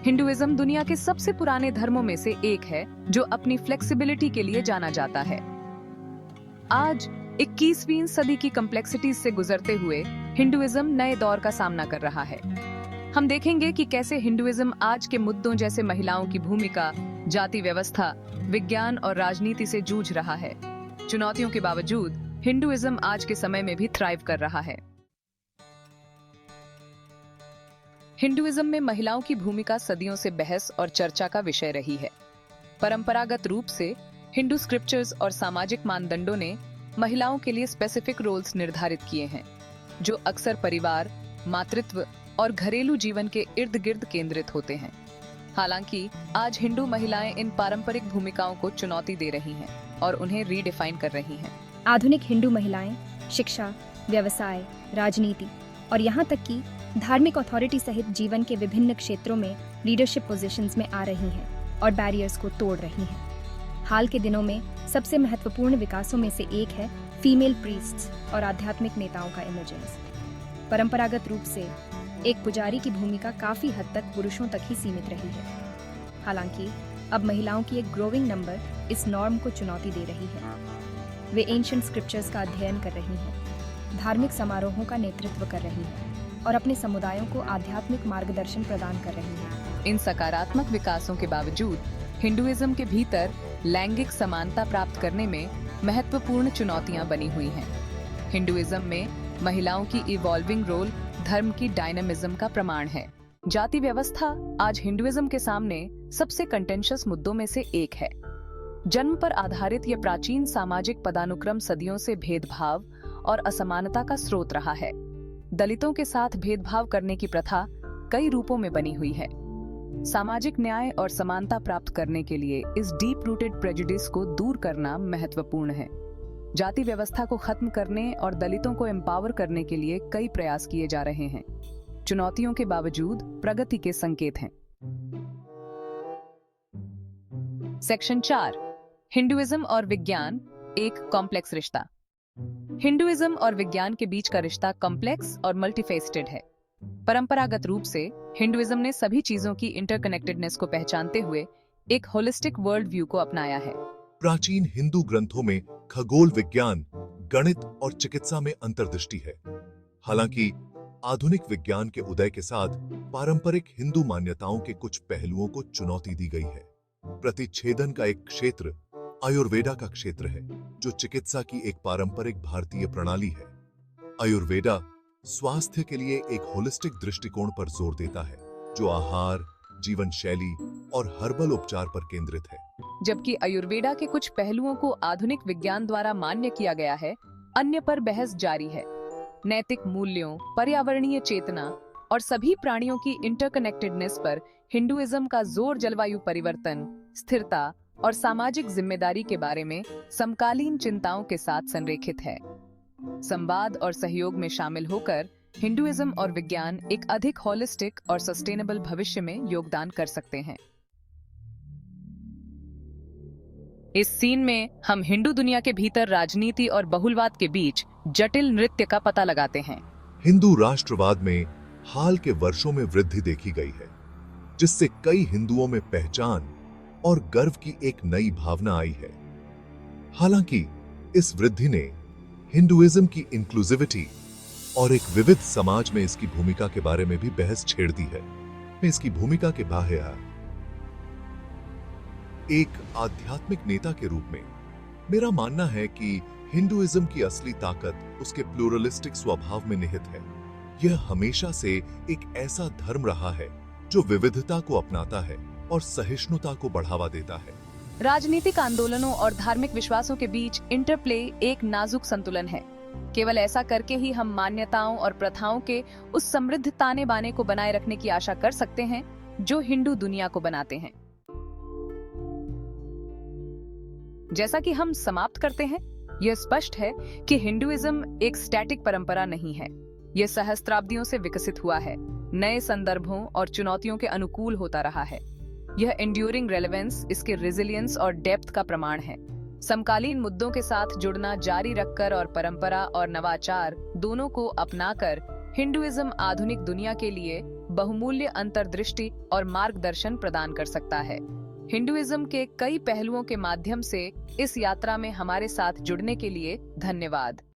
Hinduism दुनिया के सबसे पुराने धर्मों में से एक है जो अपनी फ्लेक्सिबिलिटी के लिए जाना जाता है। आज 21वीं सदी की कम्प्लेक्सिटीज से गुजरते हुए हिंदुइज्म नए दौर का सामना कर रहा है। हम देखेंगे कि कैसे हिंदुइज्म आज के मुद्दों जैसे महिलाओं की भूमिका, जाति व्यवस्था, विज्ञान और राजनीति से जूझ रहा है। चुनौतियों के बावजूद हिंदुइज्म आज के समय में भी थ्राइव कर रहा है। हिंदुइज्म में महिलाओं की भूमिका सदियों से बहस और चर्चा का विषय रही है। परंपरागत रूप से हिंदू स्क्रिप्चर्स और सामाजिक मानदंडों ने महिलाओं के लिए स्पेसिफिक रोल्स निर्धारित किए हैं, जो अक्सर परिवार, मातृत्व और घरेलू जीवन के इर्द गिर्द केंद्रित होते हैं। हालांकि आज हिंदू महिलाएं इन पारंपरिक भूमिकाओं को चुनौती दे रही हैं और उन्हें रीडिफाइन कर रही हैं। आधुनिक हिंदू महिलाएं शिक्षा, व्यवसाय, राजनीति और यहाँ तक कि धार्मिक अथॉरिटी सहित जीवन के विभिन्न क्षेत्रों में लीडरशिप पोजीशंस में आ रही हैं और बैरियर्स को तोड़ रही हैं। हाल के दिनों में सबसे महत्वपूर्ण विकासों में से एक है फीमेल प्रीस्ट्स और आध्यात्मिक नेताओं का इमर्जेंस। परंपरागत रूप से एक पुजारी की भूमिका काफी हद तक पुरुषों तक ही सीमित रही है। हालांकि अब महिलाओं की एक ग्रोइंग नंबर इस नॉर्म को चुनौती दे रही है। वे एंशिएंट स्क्रिप्चर्स का अध्ययन कर रही हैं, धार्मिक समारोहों का नेतृत्व कर रही हैं और अपने समुदायों को आध्यात्मिक मार्गदर्शन प्रदान कर रही हैं। इन सकारात्मक विकासों के बावजूद हिंदुइज्म के भीतर लैंगिक समानता प्राप्त करने में महत्वपूर्ण चुनौतियां बनी हुई हैं। हिंदुइज्म में महिलाओं की इवॉल्विंग रोल धर्म की डायनामिज्म का प्रमाण है। जाति व्यवस्था आज हिंदुइज्म के सामने सबसे कंटेंशियस मुद्दों में से एक है। जन्म पर आधारित यह प्राचीन सामाजिक पदानुक्रम सदियों से भेदभाव और असमानता का स्रोत रहा है। दलितों के साथ भेदभाव करने की प्रथा कई रूपों में बनी हुई है। सामाजिक न्याय और समानता प्राप्त करने के लिए इस डीप रूटेड प्रेजुडिस को दूर करना महत्वपूर्ण है। जाति व्यवस्था को खत्म करने और दलितों को एम्पावर करने के लिए कई प्रयास किए जा रहे हैं। चुनौतियों के बावजूद प्रगति के संकेत हैं। सेक्शन 4, हिंदुइज्म और विज्ञान, एक कॉम्प्लेक्स रिश्ता। हिंदुइज्म और विज्ञान के बीच का रिश्ता कॉम्प्लेक्स और मल्टीफेस्टेड है। परंपरागत रूप से हिंदुइज्म ने सभी चीजों की इंटरकनेक्टेडनेस को पहचानते हुए एक होलिस्टिक वर्ल्ड व्यू को अपनाया है। प्राचीन हिंदू ग्रंथों में खगोल विज्ञान, गणित और चिकित्सा में अंतर्दृष्टि है। हालांकि आधुनिक विज्ञान के उदय के साथ पारंपरिक हिंदू मान्यताओं के कुछ पहलुओं को चुनौती दी गई है। प्रतिच्छेदन का एक क्षेत्र आयुर्वेदा का क्षेत्र है, जो चिकित्सा की एक पारंपरिक भारतीय प्रणाली है। आयुर्वेदा स्वास्थ्य के लिए एक होलिस्टिक दृष्टिकोण पर जोर देता है, जो आहार, जीवन शैली और हर्बल उपचार पर केंद्रित है। जबकि आयुर्वेदा के कुछ पहलुओं को आधुनिक विज्ञान द्वारा मान्य किया गया है, अन्य पर बहस जारी है। नैतिक मूल्यों, पर्यावरणीय चेतना और सभी प्राणियों की इंटरकनेक्टेडनेस पर हिंदुइज्म का जोर जलवायु परिवर्तन, स्थिरता और सामाजिक जिम्मेदारी के बारे में समकालीन चिंताओं के साथ संरेखित है। संवाद और सहयोग में शामिल होकर हिंदुइज्म और विज्ञान एक अधिक होलिस्टिक और सस्टेनेबल भविष्य में योगदान कर सकते हैं। इस सीन में हम हिंदू दुनिया के भीतर राजनीति और बहुलवाद के बीच जटिल नृत्य का पता लगाते हैं। हिंदू राष्ट्रवाद में हाल के वर्षों में वृद्धि देखी गई है, जिससे कई हिंदुओं में पहचान और गर्व की एक नई भावना आई है। हालांकि इस वृद्धि ने हिंदुइज्म की इंक्लूसिविटी और एक विविध समाज में इसकी भूमिका के बारे में भी बहस छेड़ दी है। मैं इसकी भूमिका के बाहर एक आध्यात्मिक नेता के रूप में मेरा मानना है कि हिंदुइज्म की असली ताकत उसके प्लूरलिस्टिक स्वभाव में निहित है। यह हमेशा से एक ऐसा धर्म रहा है जो विविधता को अपनाता है और सहिष्णुता को बढ़ावा देता है। राजनीतिक आंदोलनों और धार्मिक विश्वासों के बीच इंटरप्ले एक नाजुक संतुलन है। केवल ऐसा करके ही हम मान्यताओं और प्रथाओं के उस समृद्ध ताने बाने को बनाए रखने की आशा कर सकते हैं जो हिंदू दुनिया को बनाते हैं। जैसा कि हम समाप्त करते हैं, यह स्पष्ट है कि हिंदुइज्म एक स्टैटिक परंपरा नहीं है। यह सहस्त्राब्दियों से विकसित हुआ है, नए संदर्भों और चुनौतियों के अनुकूल होता रहा है। यह एंड्यूरिंग रेलेवेंस इसके रेजिलियंस और डेप्थ का प्रमाण है। समकालीन मुद्दों के साथ जुड़ना जारी रखकर और परंपरा और नवाचार दोनों को अपनाकर हिंदुइज्म आधुनिक दुनिया के लिए बहुमूल्य अंतर्दृष्टि और मार्गदर्शन प्रदान कर सकता है। हिंदुइज्म के कई पहलुओं के माध्यम से इस यात्रा में हमारे साथ जुड़ने के लिए धन्यवाद।